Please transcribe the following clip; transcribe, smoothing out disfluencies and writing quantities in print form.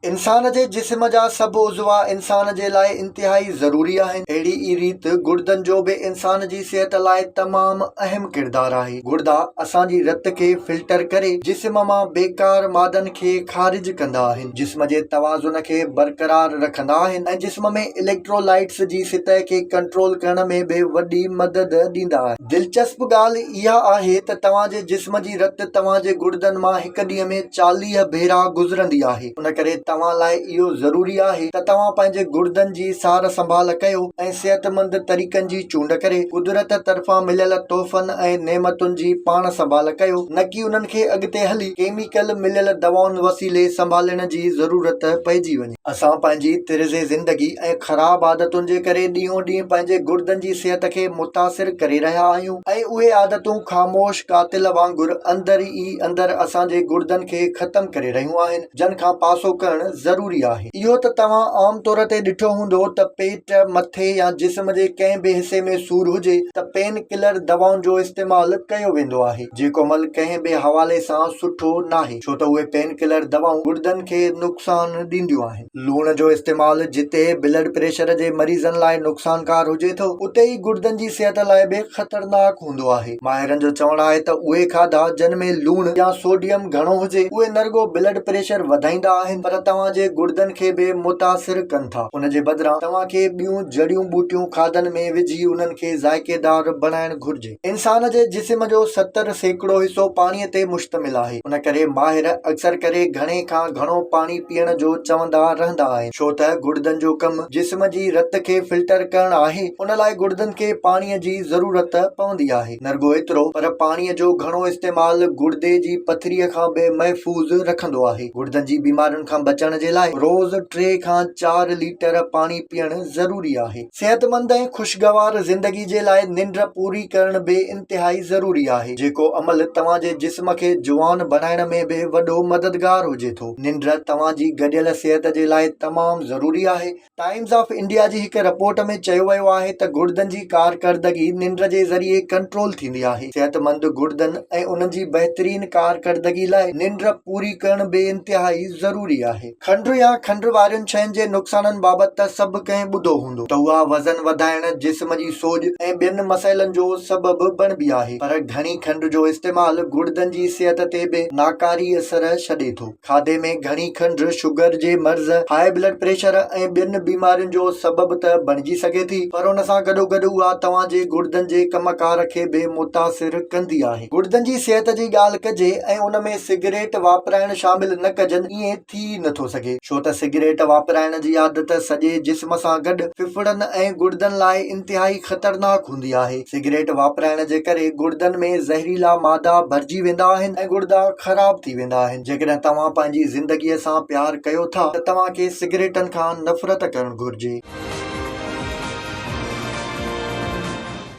इंसान जे जिस्म जा सभु उज़वा इंसान जे लाइ इंतिहाई ज़रूरी आहिनि। अहिड़ी ई रीति गुर्दनि जो बि इंसान जी सिहत लाइ तमामु अहम किरदारु आहे। गुर्दा असांजी रत खे फिल्टर करे जिस्म मां बेकार मादनि खे ख़ारिज कंदा आहिनि, जिस्म जे तवाज़ुन खे बरक़रार रखंदा आहिनि ऐं जिस्म में इलेक्ट्रोलाइट्स जी सतह खे कंट्रोल करण में बि वॾी मदद ॾींदा आहिनि। दिलचस्प ॻाल्हि इहा आहे त तव्हां जे जिस्म जी रत तव्हां जे गुर्दनि मां हिक ॾींहं में 40 भेरा गुज़रंदी आहे। उन करे तव्हां लाइ इहो ज़रूरी आहे त तव्हां पंहिंजे गुर्दनि जी सार संभाल कयो ऐं सिहतमंद तरीक़नि जी चूंड करे कुदरत तरफ़ां मिलियल तोहफ़नि ऐं नेमतुनि जी पाण संभाल कयो, न कि उन्हनि खे अॻिते हली केमिकल मिलियल दवाउनि वसीले संभालण जी ज़रूरत पइजी वञे। असां पंहिंजी तिर्ज़े ज़िंदगी ऐं ख़राब आदतुनि जे करे ॾींहों ॾींहुं पंहिंजे गुर्दनि जी सिहत खे मुतासिर करे रहिया आहियूं ऐं उहे आदतूं ख़ामोश कातिल वांगुरु अंदरि ई अंदरि असांजे गुर्दनि खे ख़तम करे रहियूं आहिनि, जन खां पासो करणु ज़रूरी आहे। इहो त तव्हां आम तौर ते ॾिठो हूंदो त पेट, मथे या जिस्म जे कंहिं बि हिसे में सूर हुजे त पेन किलर दवाउनि जो इस्तेमालु कयो वेंदो आहे, जेको मल कंहिं बि हवाले सां सुठो नाहे, छो त उहे पेन किलर दवाऊं गुर्दनि खे नुक़सान ॾींदियूं आहिनि। लूण जो इस्तेमालु जिते ब्लड प्रेशर जे मरीज़नि लाइ नुक़सानकार हुजे थो, उते ई गुर्दनि जी सिहत लाइ बि ख़तरनाक हूंदो आहे। माहिरनि जो चवणु आहे त उहे खाधा जिन में लूण या सोडियम घणो हुजे उहे न रुगो ब्लड प्रेशर वधाईंदा आहिनि पर तव्हांजे गुर्दनि खे बि मुतासिर कनि था। उन जे बदिरां तव्हांखे ॿियूं जड़ियूं बूटियूं खाधनि में विझी उन्हनि खे ज़ाइकेदार बणाइणु घुर्जे। इंसान जे जिस्म जो 70% हिसो पाणीअ ते मुश्तमिल आहे। उन करे माहिर अक्सर करे घणे खां घणो पाणी पीअण जो चवंदा रहंदा आहिनि, छो त गुर्दनि जो कमु जिस्म जी रत खे फिल्टर करणु आहे। उन लाइ गुर्दनि खे पाणीअ जी ज़रूरत पवंदी आहे। न रुगो एतिरो पर पाणीअ जो घणो इस्तेमालु गुर्दे जी पथरीअ खां बि महफ़ूज़ रखंदो आहे। गुर्दनि जी बीमारियुनि खां बचण जे लाइ रोज़ 3 खां 4 लीटर पाणी पीअणु ज़रूरी आहे। सिहतमंद ऐं ख़ुशगवार ज़िंदगी जे लाइ निंड पूरी करणु बि इंतिहाई ज़रूरी आहे, जेको अमल तव्हांजे जिस्म खे जुवान बणाइण में बि वॾो मददगार हुजे थो। निंड तव्हांजी गॾियल सिहत जे लाइ तमामु ज़रूरी आहे। टाइम्स ऑफ इंडिया जी हिकु रिपोर्ट में चयो वियो आहे त गुर्दनि जी कारकर्दगी निंड जे ज़रिए कंट्रोल थींदी आहे। सिहतमंद गुर्दनि ऐं उन्हनि जी बहितरीन कारकर्दगी लाइ निंड पूरी करणु बि इंतिहाई ज़रूरी आहे। खंड या खंड वारियुनि शयुनि जे नुक़साननि बाबति त सभु कंहिं ॿुधो हूंदो त उहा वज़न वधाइण, जिस्म जी सोज ऐं ॿियनि मसइलनि जो सबबु बणिबी आहे, पर घणी खंड जो इस्तेमालु गुर्दनि जी सिहत ते बि नाकारी असर छॾे थो। खाधे में घणी खंड शुगर जे मर्ज़, हाई ब्लड प्रेशर ऐं ॿियनि बीमारियुनि जो सबबु त बणिजी सघे थी, पर उन सां गॾोगॾु उहा तव्हांजे गुर्दनि जे कमकार खे बि मुतासिर कंदी आहे। गुर्दनि जी सिहत जी ॻाल्हि कजे ऐं उन में सिगरेट वापराइण शामिल न कजनि, ईअं थी नथो सघे, छो त सिगरेट वापराइण जी आदत सॼे जिस्म सां गॾु फिफड़नि ऐं गुर्दनि लाइ इंतिहाई ख़तरनाक हूंदी आहे। सिगरेट वापराइण जे करे गुर्दनि में ज़हरीला मादा भरिजी वेंदा आहिनि ऐं गुर्दा ख़राब थी वेंदा आहिनि। जेकॾहिं तव्हां पंहिंजी ज़िंदगीअ सां प्यार कयो था त तव्हांखे सिगरेटनि खां नफ़रत करणु घुर्जे।